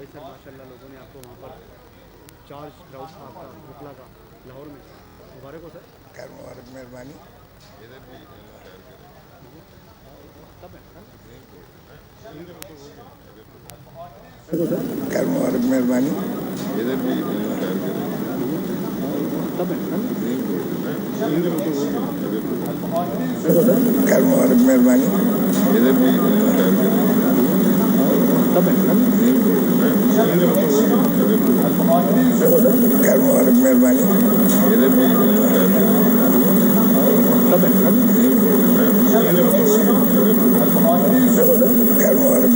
بھائی سر ماشاءاللہ لوگوں نے آپ کو وہاں پر چارج کراؤڈ تھا آپ کا بھوکلا کا لاہور میں، مبارک ہو سر. خیر مبارک، مہربانی. کب ہے خیر مبارک، مہربانی. کب ہے خیر مبارک، مہربانی. کب ہے خیر مبارک، مہربانی. کب ہے خیر مبارک، مہربانی. خیر مبارک، مہربانی. خیر مبارک، مہربانی. خیر مبارک، مہربانی. خیر مبارک، مہربانی. خیر مبارک، مہربانی. خیر مبارک، مہربانی.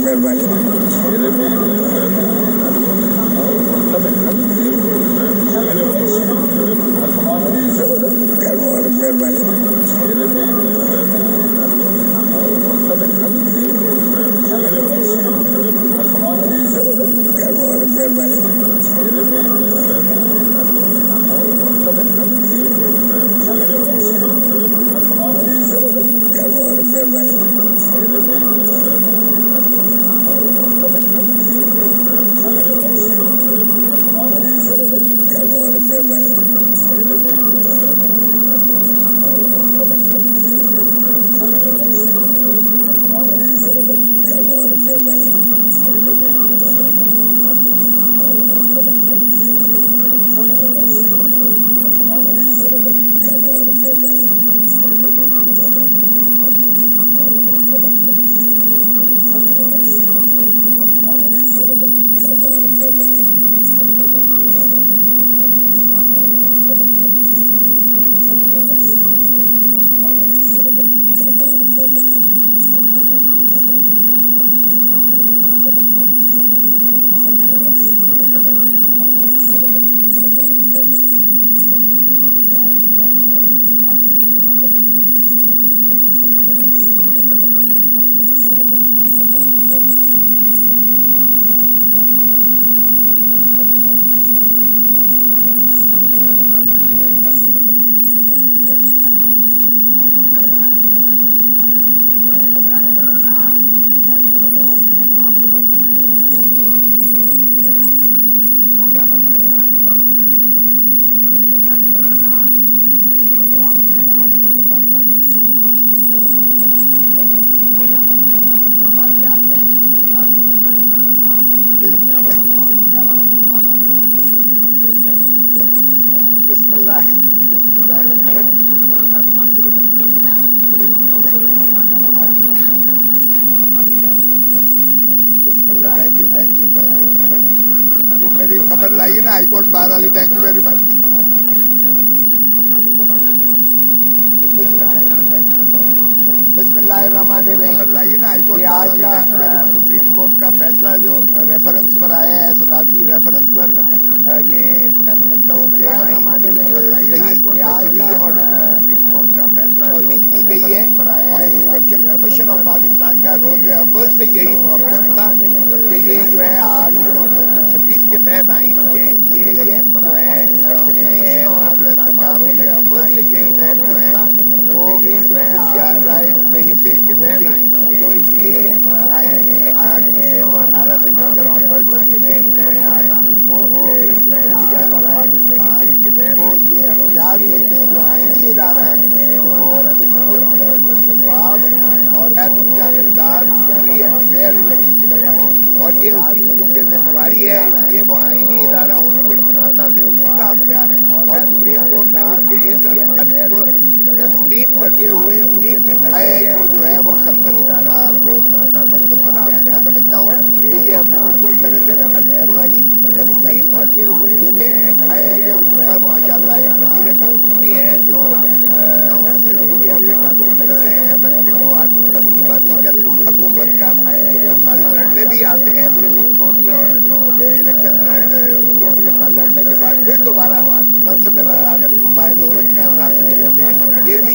خیر مبارک، مہربانی. بسم اللہ، بسم اللہ الرحمن بسم اللہ. Thank you, thank you, thank you. میری خبر لائی نا ہائی کورٹ باہر والی. Thank you very much. بسم اللہ الرحمن الرحیم. یہ آج کا سپریم کورٹ کا فیصلہ جو ریفرنس پر آیا ہے، صدارتی ریفرنس پر، یہ میں سمجھتا ہوں کہ آئین کی صحیح تشریح اور توثیق کی گئی ہے. اور الیکشن کمیشن آف پاکستان کا روز اول سے یہی موقف تھا کہ یہ جو ہے آرٹیکل 226 کے تحت آئین کے یہ جو ہے الیکشن کمیشن اور تمام الیکشن آئین کے تحت جو ہے وہ خفیہ رائے دہی سے ہوں گے. تو اس لیے آئین آرٹیکل 118 سے لے کر آنورڈ میں وہ خفیہ رائے دہی سے وہ یہ اختیار دیتے ہیں جو آئینی ادارہ ہے کہ وہ اس ملک میں شفاف اور غیر جانبدار فری اینڈ فیئر الیکشن کروائے. اور یہ اس کی چونکہ ذمہ داری ہے، اس لیے وہ آئینی ادارہ ہونے کے ناطہ سے اسی کا اختیار ہے. اور سپریم کورٹ نے اس کے اس اختیار کو تسلیم کرتے ہوئے انہیں کی رائے کو جو ہے وہ سبقت سمجھا ہے. میں سمجھتا ہوں کہ یہ حکومت کو سر سے ریفرنس کرنا ہی تسلیم کرتے ہوئے انہیں جو ہے ماشاء اللہ ایک وزیر قانون بھی ہیں جو نہ صرف یہ قانون ہیں بلکہ وہ ہر وظیفہ دے کر حکومت کا لڑنے بھی آتے ہیں. سپریم کورٹ بھی ہیں جو الیکشن لڑنے کے بعد پھر دوبارہ منصب میں فائز ہو جاتے ہیں اور حلف لے لیتے ہیں. یہ بھی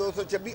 226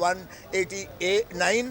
189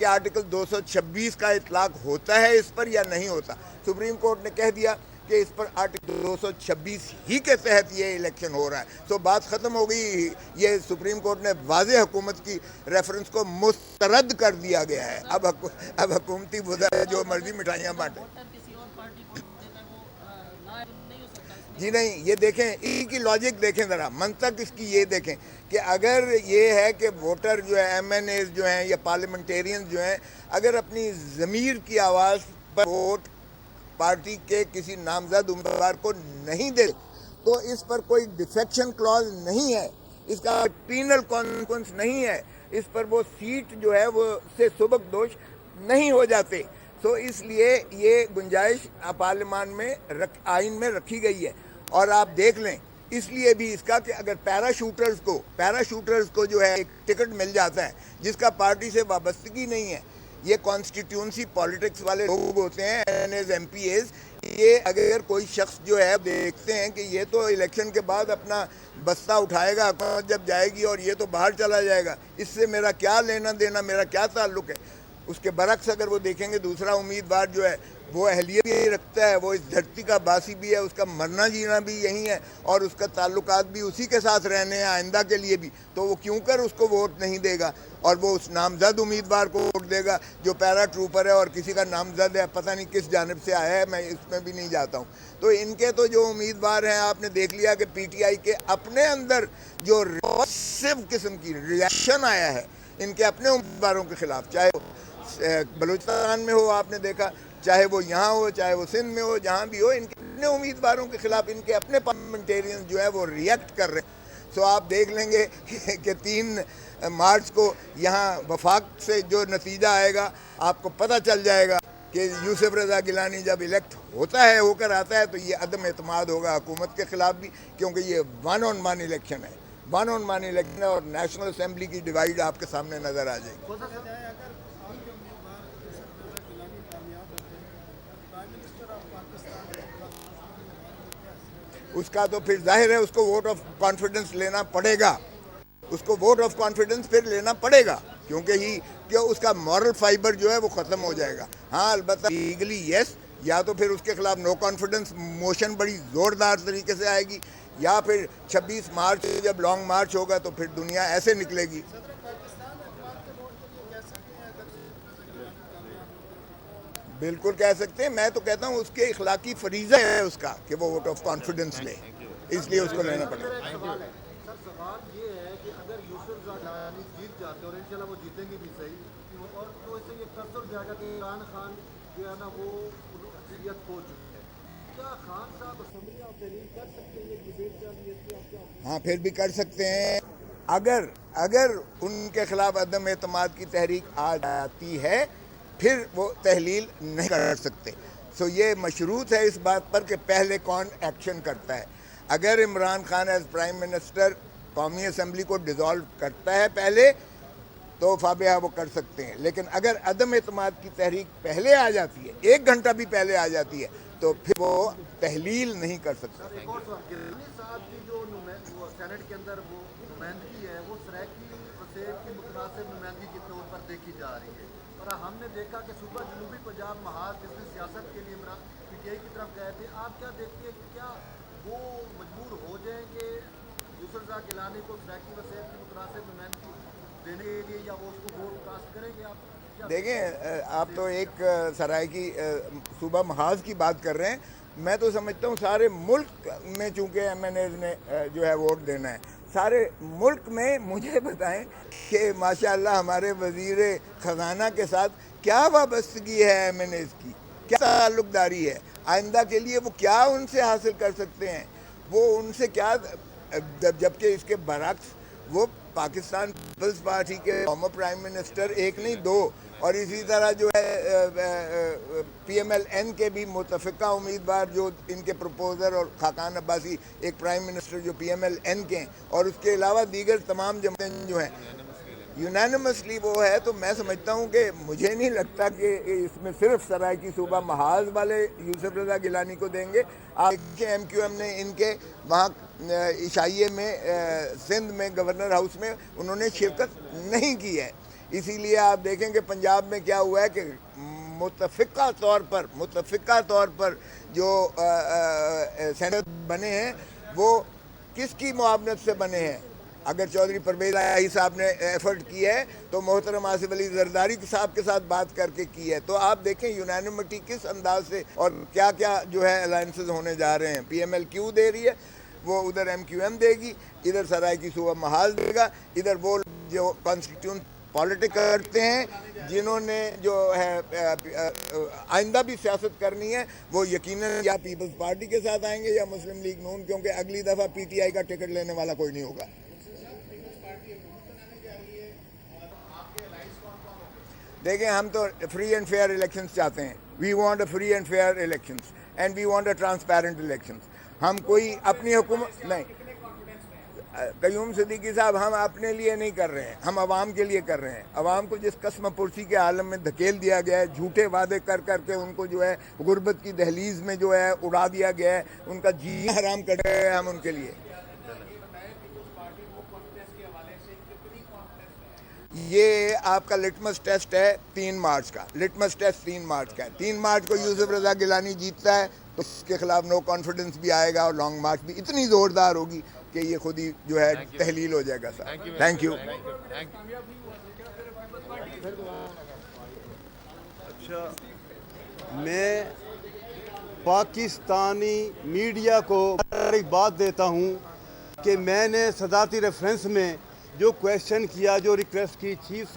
کہ آرٹیکل 226 کا اطلاق ہوتا ہے اس پر یا نہیں ہوتا. سپریم کورٹ نے کہہ دیا کہ اس پر آرٹیکل 226 ہی کے تحت یہ الیکشن ہو رہا ہے. سو بات ختم ہو گئی. یہ سپریم کورٹ نے واضح حکومت کی ریفرنس کو مسترد کر دیا گیا ہے. اب حکومتی بودھا ہے جو مرضی مٹھائیاں بانٹیں. جی نہیں, یہ دیکھیں ان کی لاجک دیکھیں ذرا, منطق اس کی یہ دیکھیں کہ اگر یہ ہے کہ ووٹر جو ہے ایم این ایز جو ہیں یا پارلیمنٹیرین جو ہیں اگر اپنی ضمیر کی آواز پر ووٹ پارٹی کے کسی نامزد امیدوار کو نہیں دے تو اس پر کوئی ڈیفیکشن کلاز نہیں ہے, اس کا پینل کانسیکوینس نہیں ہے, اس پر وہ سیٹ جو ہے وہ سے سبکدوش نہیں ہو جاتے. تو اس لیے یہ گنجائش پارلیمان میں آئین میں رکھی گئی ہے. اور آپ دیکھ لیں اس لیے بھی اس کا کہ اگر پیراشوٹرز کو جو ہے ایک ٹکٹ مل جاتا ہے جس کا پارٹی سے وابستگی نہیں ہے, یہ کانسٹیٹیونسی پالیٹکس والے لوگ ہوتے ہیں N As M P As, یہ اگر کوئی شخص جو ہے دیکھتے ہیں کہ یہ تو الیکشن کے بعد اپنا بستہ اٹھائے گا, حکومت جب جائے گی اور یہ تو باہر چلا جائے گا, اس سے میرا کیا لینا دینا, میرا کیا تعلق ہے. اس کے برعکس اگر وہ دیکھیں گے دوسرا امیدوار جو ہے وہ اہلیت بھی یہی رکھتا ہے, وہ اس دھرتی کا باسی بھی ہے, اس کا مرنا جینا بھی یہی ہے اور اس کا تعلقات بھی اسی کے ساتھ رہنے ہیں آئندہ کے لیے بھی, تو وہ کیوں کر اس کو ووٹ نہیں دے گا اور وہ اس نامزد امیدوار کو ووٹ دے گا جو پیرا ٹروپر ہے اور کسی کا نامزد ہے پتہ نہیں کس جانب سے آیا ہے, میں اس میں بھی نہیں جاتا ہوں. تو ان کے تو جو امیدوار ہیں آپ نے دیکھ لیا کہ پی ٹی آئی کے اپنے اندر جو ریپلسو قسم کی ریئیکشن آیا ہے ان کے اپنے امیدواروں کے خلاف, چاہے بلوچستان میں ہو آپ نے دیکھا, چاہے وہ یہاں ہو, چاہے وہ سندھ میں ہو, جہاں بھی ہو, ان کے اپنے امیدواروں کے خلاف ان کے اپنے پارلیمنٹیرین جو ہے وہ ریئیکٹ کر رہے ہیں. سو آپ دیکھ لیں گے کہ 3 مارچ کو یہاں وفاق سے جو نتیجہ آئے گا آپ کو پتہ چل جائے گا کہ یوسف رضا گیلانی جب الیکٹ ہوتا ہے ہو کر آتا ہے تو یہ عدم اعتماد ہوگا حکومت کے خلاف بھی, کیونکہ یہ ون آن ون الیکشن ہے, ون آن ون الیکشن ہے اور نیشنل اسمبلی کی ڈیوائڈ آپ کے سامنے نظر آ جائے گی. اس کا تو پھر ظاہر ہے اس کو ووٹ آف کانفیڈنس لینا پڑے گا, اس کو ووٹ آف کانفیڈنس پھر لینا پڑے گا کیونکہ اس کا مورل فائبر جو ہے وہ ختم ہو جائے گا. ہاں البتہ لیگلی یس, یا تو پھر اس کے خلاف نو کانفیڈنس موشن بڑی زوردار طریقے سے آئے گی, یا پھر 26 مارچ جب لانگ مارچ ہوگا تو پھر دنیا ایسے نکلے گی. بالکل کہہ سکتے ہیں, میں تو کہتا ہوں اس کے اخلاقی فریضہ ہے اس کا کہ وہ ووٹ آف کانفیڈنس لے, اس لیے اس کو لینا پڑے گا. سر سوال یہ ہے کہ اگر یوسف گیلانی جیت جاتے اور انشاءاللہ وہ جیتیں گے بھی صحیح, اور تو اس سے یہ تصور جائے گا کہ عمران خان جو ہے نا وہ اکثریت ہو چکی ہے, کیا خان صاحب اسمبلی آف تحریر کر سکتے ہیں یہ ڈبیٹ چاہیے اس کی آپ؟ ہاں پھر بھی کر سکتے ہیں اگر ان کے خلاف عدم اعتماد کی تحریک آ جاتی ہے پھر وہ تحلیل نہیں کر سکتے. سو یہ مشروط ہے اس بات پر کہ پہلے کون ایکشن کرتا ہے. اگر Imran Khan as prime minister قومی اسمبلی کو ڈیزالو کرتا ہے پہلے تو فابیہ وہ کر سکتے ہیں, لیکن اگر عدم اعتماد کی تحریک پہلے آ جاتی ہے, 1 گھنٹہ بھی پہلے آ جاتی ہے, تو پھر وہ تحلیل نہیں کر سکتے. ایک اور سوال, گیلانی صاحب کی جو سینٹ کے اندر وہ نمائندگی ہے وہ سرائکی وسیب کی متناسب نمائندگی کے طور پر دیکھی جا رہی ہے, اور ہم نے دیکھا کہ صوبہ جنوبی پنجاب محاذ جس نے سیاست کے لیے پی ٹی آئی کی طرف گئے تھے, آپ کیا دیکھتے ہیں کہ کیا وہ مجبور ہو جائیں کہ یوسف رضا گیلانی کو سرائکی وسیب کی متناسب نمائندگی دینے کے لیے, یا وہ اس کو ووٹ کاسٹ کریں گے؟ آپ دیکھیں, آپ تو ایک سرائکی صوبہ محاذ کی بات کر رہے ہیں, میں تو سمجھتا ہوں سارے ملک میں چونکہ ایم این ایز نے جو ہے ووٹ دینا ہے, سارے ملک میں مجھے بتائیں کہ ماشاءاللہ ہمارے وزیر خزانہ کے ساتھ کیا وابستگی ہے ایم این ایز کی, کیا تعلق داری ہے, آئندہ کے لیے وہ کیا ان سے حاصل کر سکتے ہیں, وہ ان سے کیا, جبکہ اس کے برعکس وہ پاکستان پیپلز پارٹی کے فارمر پرائم منسٹر 1 نہیں 2, اور اسی طرح جو ہے پی ایم ایل این کے بھی متفقہ امیدوار جو ان کے پروپوزر, اور خاقان عباسی ایک پرائم منسٹر جو پی ایم ایل این کے ہیں, اور اس کے علاوہ دیگر تمام جماعتیں جو ہیں یونینمسلی وہ ہے. تو میں سمجھتا ہوں کہ مجھے نہیں لگتا کہ اس میں صرف سرائکی صوبہ محاذ والے یوسف رضا گیلانی کو دیں گے. آپ دیکھیں ایم کیو ایم نے ان کے وہاں عشائیے میں سندھ میں گورنر ہاؤس میں انہوں نے شرکت نہیں کی ہے, اسی لیے آپ دیکھیں کہ پنجاب میں کیا ہوا ہے کہ متفقہ طور پر جو سینٹ بنے ہیں وہ کس کی معاونت سے بنے ہیں. اگر چودھری پرویز الہی صاحب نے ایفرٹ کی ہے تو محترم آصف علی زرداری صاحب کے ساتھ بات کر کے کی ہے. تو آپ دیکھیں یونانیمٹی کس انداز سے اور کیا کیا جو ہے الائنسز ہونے جا رہے ہیں. پی ایم ایل کیو دے رہی ہے, وہ ادھر ایم کیو ایم دے گی, ادھر سرائے کی صوبہ محال دے گا, ادھر وہ جو کانسٹیٹیوشن پالیٹک کرتے ہیں جنہوں نے جو ہے آئندہ بھی سیاست کرنی ہے وہ یقیناً یا پیپلز پارٹی کے ساتھ آئیں گے یا مسلم لیگ نون, کیونکہ اگلی دفعہ پی ٹی آئی کا ٹکٹ لینے والا کوئی نہیں ہوگا. دیکھیں ہم تو فری اینڈ فیئر الیکشنز چاہتے ہیں. We want a free and fair elections and we want a transparent elections. ہم کوئی اپنی حکومت نہیں, قیوم صدیقی صاحب, ہم اپنے لیے نہیں کر رہے ہیں, ہم عوام کے لیے کر رہے ہیں. عوام کو جس قسم پرسی کے عالم میں دھکیل دیا گیا ہے, جھوٹے وعدے کر کر کے ان کو جو ہے غربت کی دہلیز میں جو ہے اڑا دیا گیا ہے, ان کا جینا حرام کر رہے ہیں ہم ان کے لیے. یہ آپ کا لٹمس ٹیسٹ ہے 3 مارچ کا. لٹمس ٹیسٹ 3 مارچ کا ہے. 3 مارچ کو یوسف رضا گیلانی جیتتا ہے تو اس کے خلاف نو کانفیڈنس بھی آئے گا اور لانگ مارچ بھی اتنی زوردار ہوگی کہ یہ خود ہی جو ہے تحلیل ہو جائے گا. Sir thank you. اچھا, میں پاکستانی میڈیا کو ایک بات دیتا ہوں کہ میں نے صدارتی ریفرنس میں جو کویشچن کیا, جو ریکویسٹ کی چیف